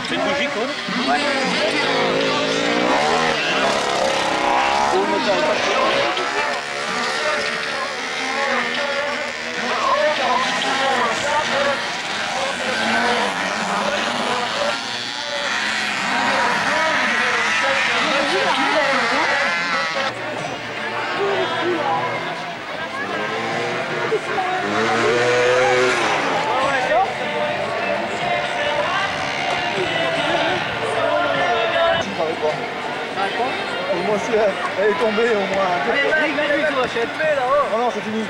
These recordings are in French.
C'est une bougie quoi? Ouais. Moi aussi, elle est tombée au moins. Allez, Mike, tu vas cheffer là-haut. Oh non, c'est fini.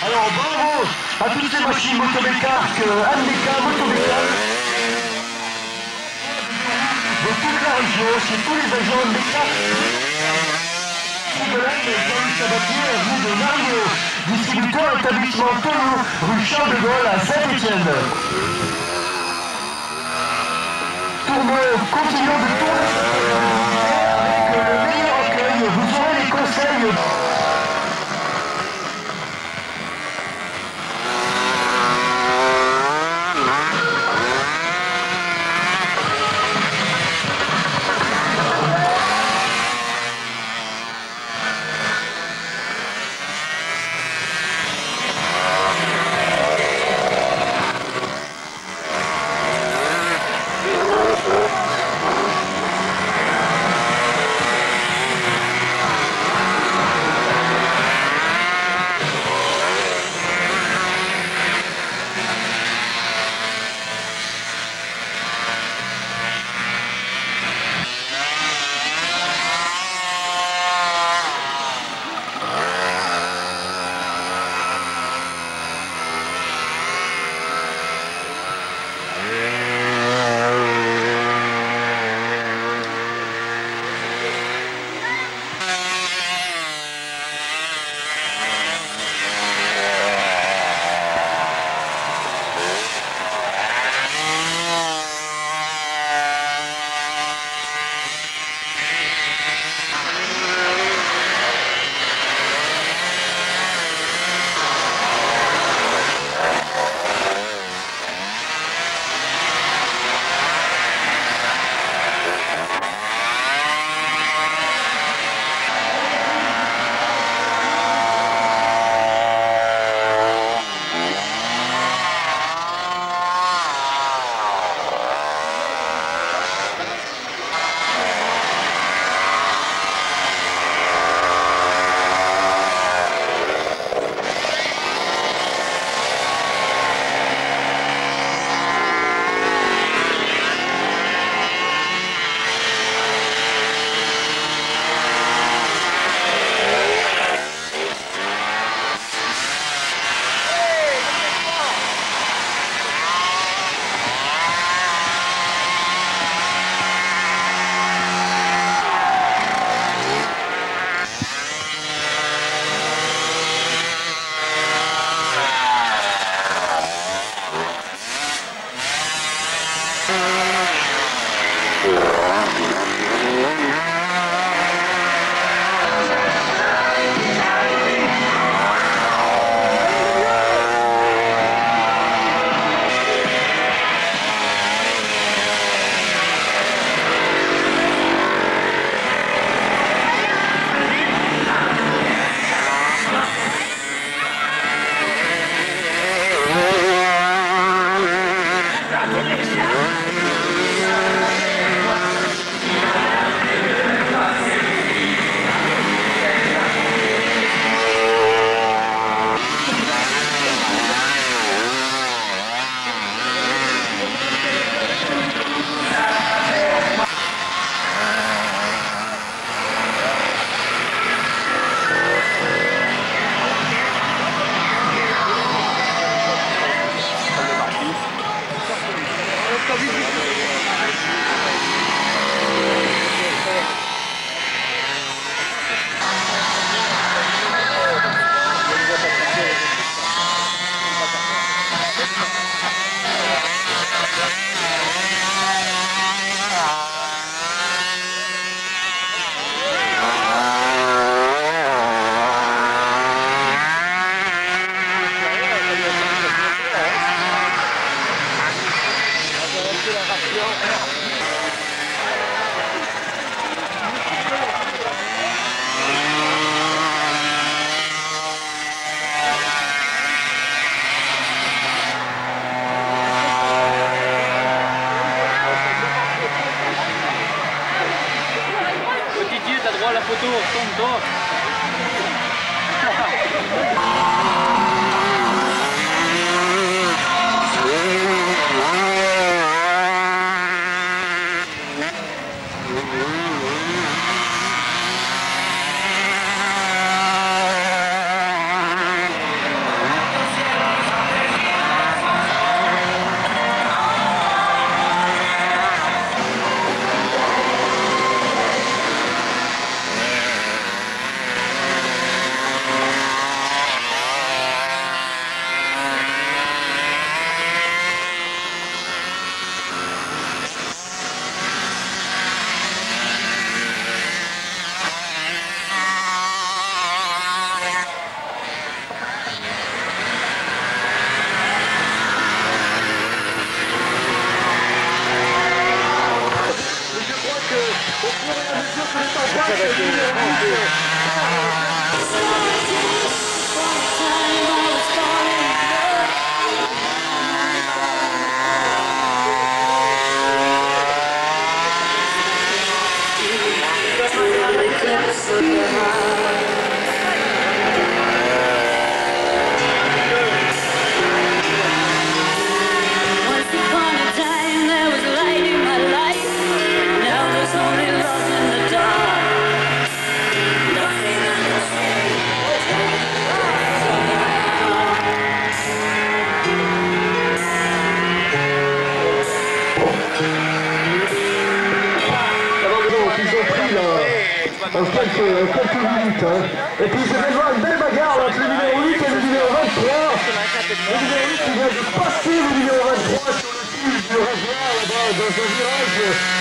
Alors bravo à toutes ces machines motomécaniques, Anmeca, Motomécanique, de toute la région, chez tous les agents Anmeca. Nicolas, Jean-Luc Sabatier, avenue de Mario, distributeur établissement Toulouse, rue Charles de Gaulle à Saint-Étienne. Continuons de tourner avec le meilleur accueil. Vous aurez les conseils. la photo, tombe. quelques minutes. Hein. Et puis je vais voir une belle bagarre entre le numéro 8 et le numéro 23. Le numéro 8 qui vient de passer le numéro 23 sur le fil du réservoir là-bas dans un virage.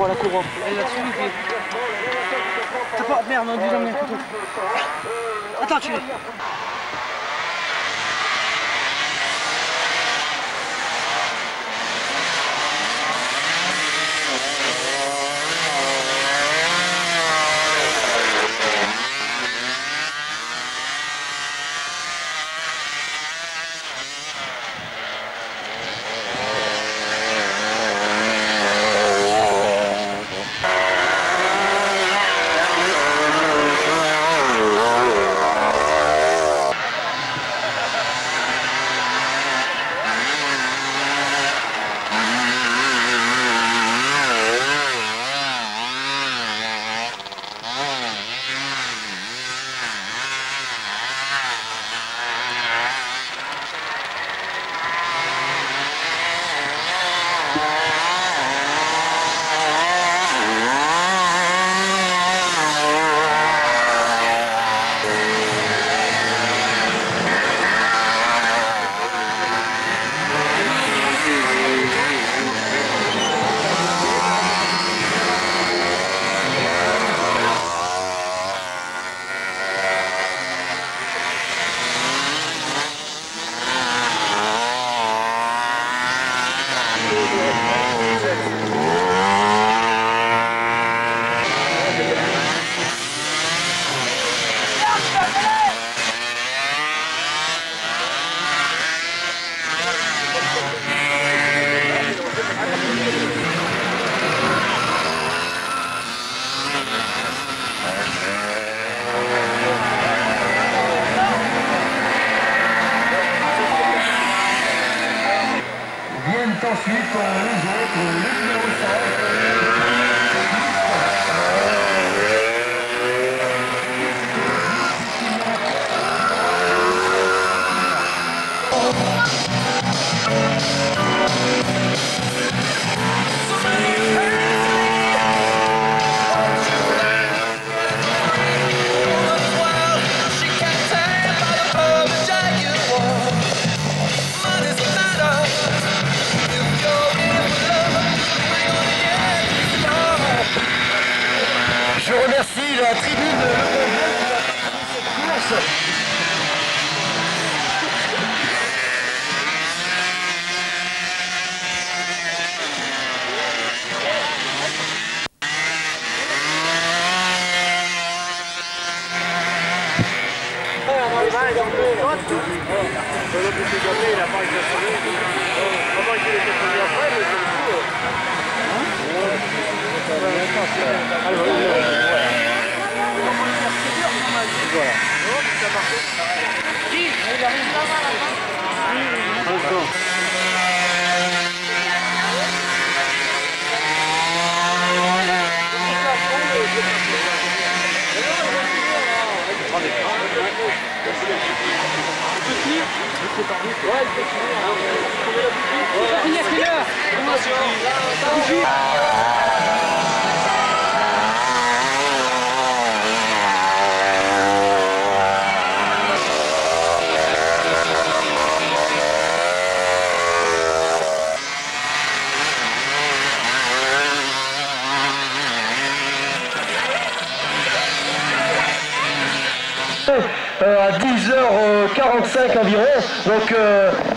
La courroie. Elle est là-dessus, mais... T'as pas... Merde, on a dû l'emmener un couteau. Attends, tu... À 10h45 environ, donc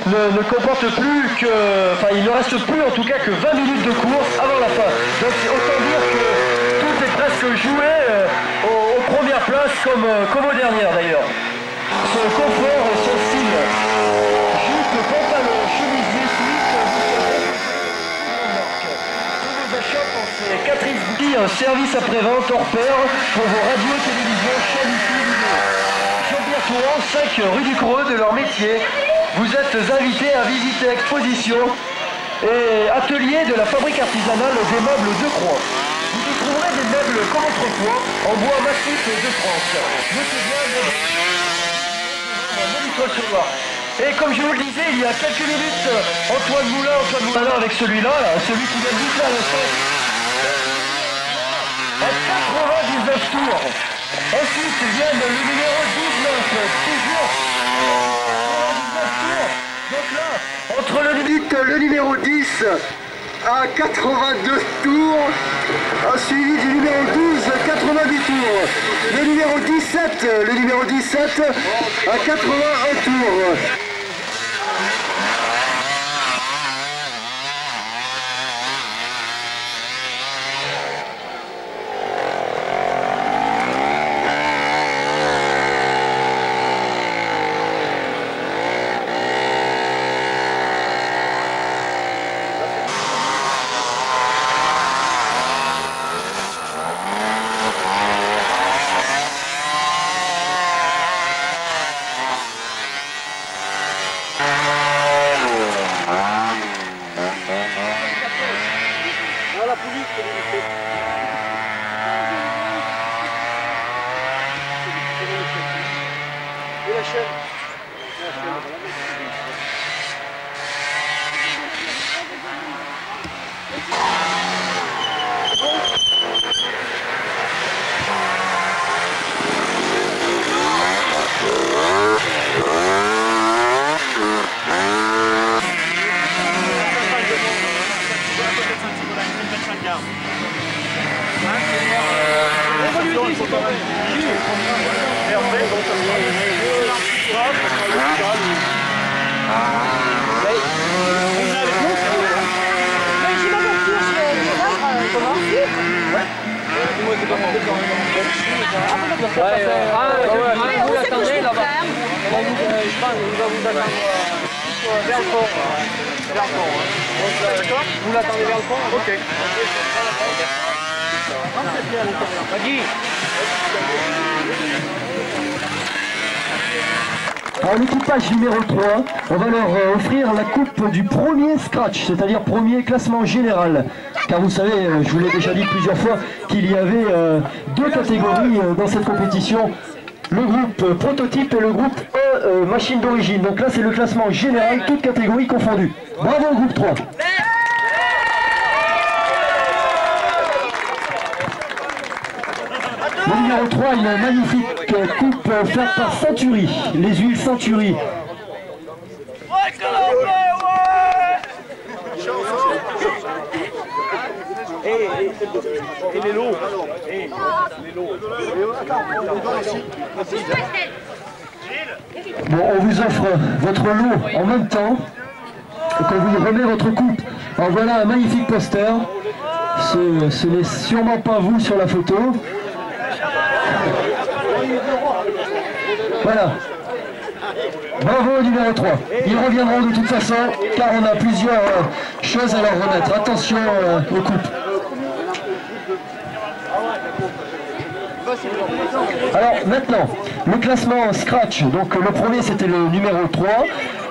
ne comporte plus que, enfin il ne reste plus en tout cas que 20 minutes de course avant la fin. Donc autant dire que tout est presque joué aux premières places comme aux dernières d'ailleurs. Son confort et son style, juste pantalon, chemisier, tous vos achats pensez Catherine Boudy, un service après-vente hors pair pour vos radios, télévisions, chaînes YouTube. Jean-Pierre Touran, 5 rue du Creux de leur métier. Vous êtes invités à visiter exposition et atelier de la fabrique artisanale des meubles de Croix. Vous y trouverez des meubles comme autrefois en bois massif de France. Notez bien et comme je vous le disais il y a quelques minutes, Antoine Moulin avec celui-là, celui qui vient juste là à l'instant, à 99 tours. Ensuite vient le numéro 19, toujours 99 tours. Donc là, entre le numéro 10 à 82 tours, suivi du numéro 12, 90 tours. Le numéro 17 à 81 tours. Vous l'attendez là-bas. Je pense qu'il va vous attendre vers le pont. Vers le pont. D'accord ? Vous l'attendez vers le pont ? Ok. Guy. En l'équipage numéro 3, on va leur offrir la coupe du premier scratch, c'est-à-dire premier classement général. Car vous savez, je vous l'ai déjà dit plusieurs fois, qu'il y avait deux catégories dans cette compétition. Le groupe prototype et le groupe machine d'origine. Donc là c'est le classement général, toutes catégories confondues. Bravo au groupe 3. Le numéro 3, une magnifique coupe faite par Century, les huiles Century. Et les lots. Bon, on vous offre votre lot en même temps qu'on vous remet votre coupe. Alors voilà un magnifique poster. Ce n'est sûrement pas vous sur la photo. Voilà. Bravo au numéro 3. Ils reviendront de toute façon, car on a plusieurs choses à leur remettre. Attention aux coupes. Alors maintenant, le classement scratch, donc le premier c'était le numéro 3.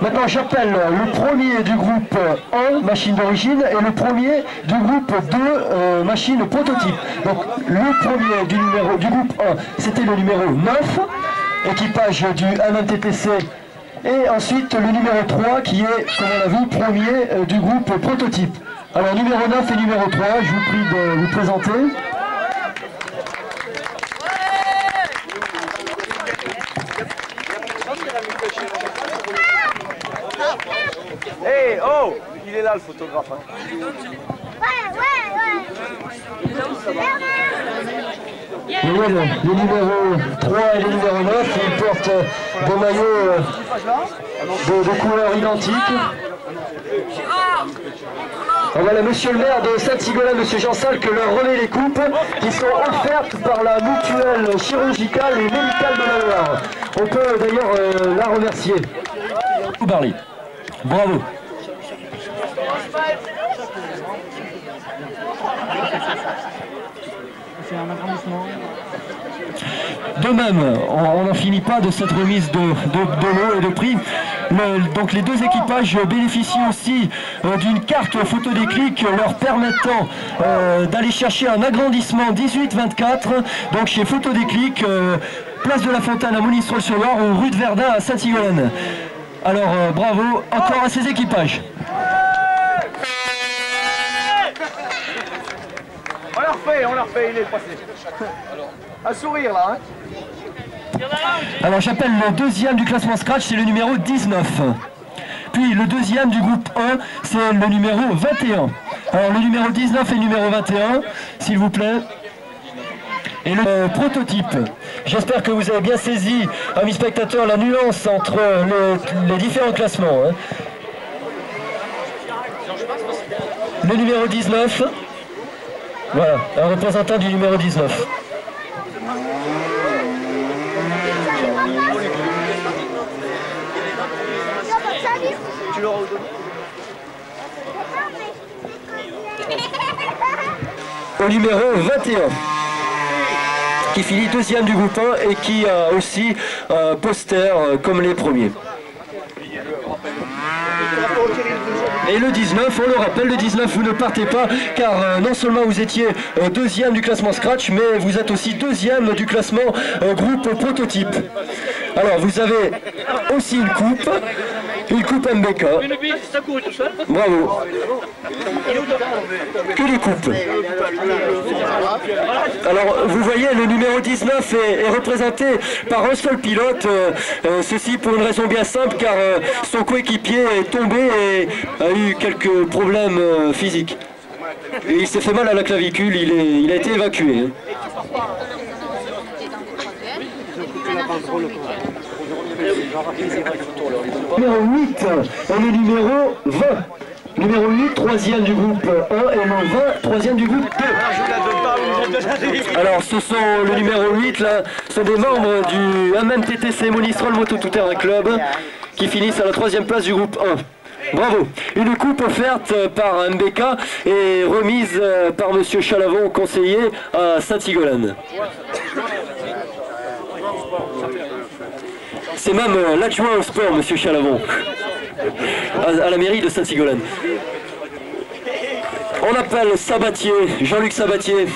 Maintenant j'appelle le premier du groupe 1, machine d'origine, et le premier du groupe 2, machine prototype. Donc le premier du groupe 1, c'était le numéro 9, équipage du MMTTC. Et ensuite le numéro 3 qui est, comme on l'a vu, premier du groupe prototype. Alors numéro 9 et numéro 3, je vous prie de vous présenter. Hey, oh, il est là le photographe. Hein. Les numéros 3 et les numéros 9, ils portent des maillots de couleurs identiques. Voilà monsieur le maire de Saint-Sigolène, monsieur Jean Salle, que leur remet les coupes qui sont offertes par la mutuelle chirurgicale et médicale de la Loire. On peut d'ailleurs la remercier. Barley. Bravo. C'est un agrandissement. De même, on n'en finit pas de cette remise de lots et de prix. Donc les deux équipages bénéficient aussi d'une carte photo déclic leur permettant d'aller chercher un agrandissement 18-24, donc chez Photo Déclic, place de la Fontaine à Monistrol-sur-Loire ou rue de Verdun à Saint-Sigolène. Alors bravo encore à ces équipages. On l'a refait, il est passé. Un sourire là, hein. Alors j'appelle le deuxième du classement scratch, c'est le numéro 19. Puis le deuxième du groupe 1, c'est le numéro 21. Alors le numéro 19 et le numéro 21, s'il vous plaît. Et le prototype. J'espère que vous avez bien saisi, amis spectateurs, la nuance entre les différents classements. Hein. Le numéro 19. Voilà, un représentant du numéro 19. Au numéro 21, qui finit deuxième du groupe 1 et qui a aussi un poster comme les premiers. Et le 19, on le rappelle, le 19, vous ne partez pas, car non seulement vous étiez deuxième du classement scratch, mais vous êtes aussi deuxième du classement groupe prototype. Alors vous avez aussi une coupe MBK. Bravo. Que les coupes. Alors vous voyez, le numéro 19 est représenté par un seul pilote, ceci pour une raison bien simple, car son coéquipier est tombé et a eu quelques problèmes physiques. Et il s'est fait mal à la clavicule, il a été évacué. Numéro 8 et le numéro 20. Numéro 8, troisième du groupe 1 et le 20, troisième du groupe 2. Alors ce sont le numéro 8, là, sont des membres du MMTTC Monistrol Moto Tout Terrain Club qui finissent à la troisième place du groupe 1. Bravo. Une coupe offerte par MBK et remise par monsieur Chalavon, conseiller à Saint-Sigolène. C'est même l'adjoint au sport, monsieur Chalavon, à la mairie de Saint-Sigolène. On appelle Sabatier, Jean-Luc Sabatier.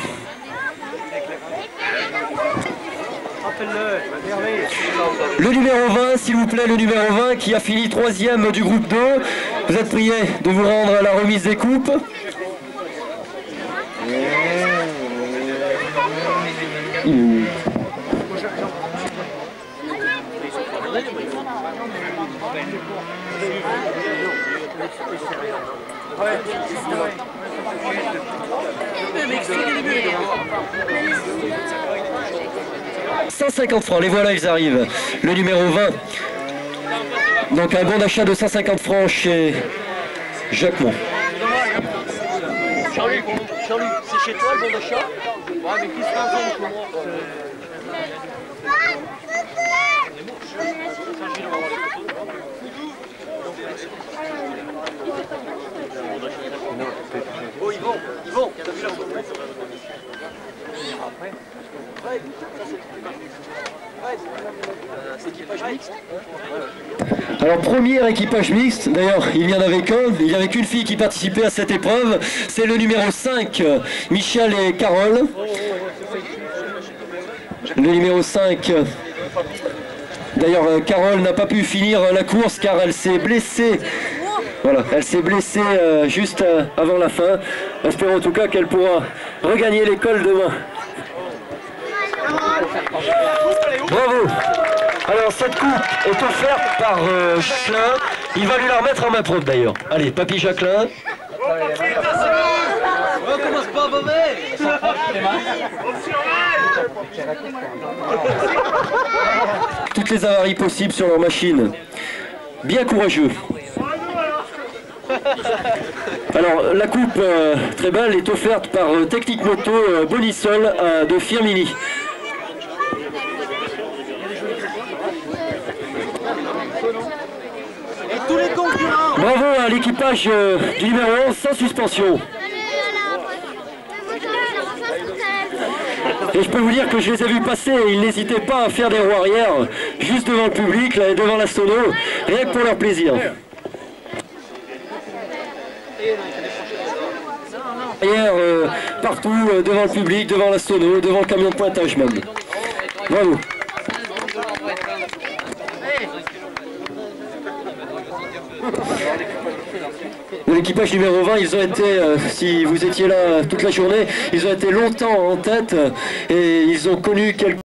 Le numéro 20, s'il vous plaît, le numéro 20 qui a fini troisième du groupe 2. Vous êtes prié de vous rendre à la remise des coupes. « 150 francs, les voilà, ils arrivent. Le numéro 20. Donc un bon d'achat de 150 francs chez Jacquemont. Jean-Luc, c'est chez toi le bon d'achat? Ouais, mais qui se rend compte? Oh, ils vont. C'est équipage mixte. Alors premier équipage mixte, d'ailleurs il n'y en avait qu'un, il n'y avait qu'une fille qui participait à cette épreuve, c'est le numéro 5, Michel et Carole. Le numéro 5, d'ailleurs Carole n'a pas pu finir la course car elle s'est blessée. Voilà, elle s'est blessée juste avant la fin. Espérons en tout cas qu'elle pourra regagner l'école demain. Bravo. Alors cette coupe est offerte par Jacqueline. Il va lui la remettre en main propre d'ailleurs. Allez, papy Jacqueline. On commence pas à bomber. Toutes les avaries possibles sur leur machine. Bien courageux. Alors la coupe très belle est offerte par Technique Moto Bonisol de Firmini. Bravo à l'équipage du numéro 11 sans suspension. Et je peux vous dire que je les ai vus passer et ils n'hésitaient pas à faire des roues arrière juste devant le public, là, devant la sono, rien que pour leur plaisir. Arrière, partout, devant le public, devant la sono, devant le camion de pointage même. Bravo. L'équipage numéro 20, ils ont été, si vous étiez là toute la journée, ils ont été longtemps en tête et ils ont connu quelques...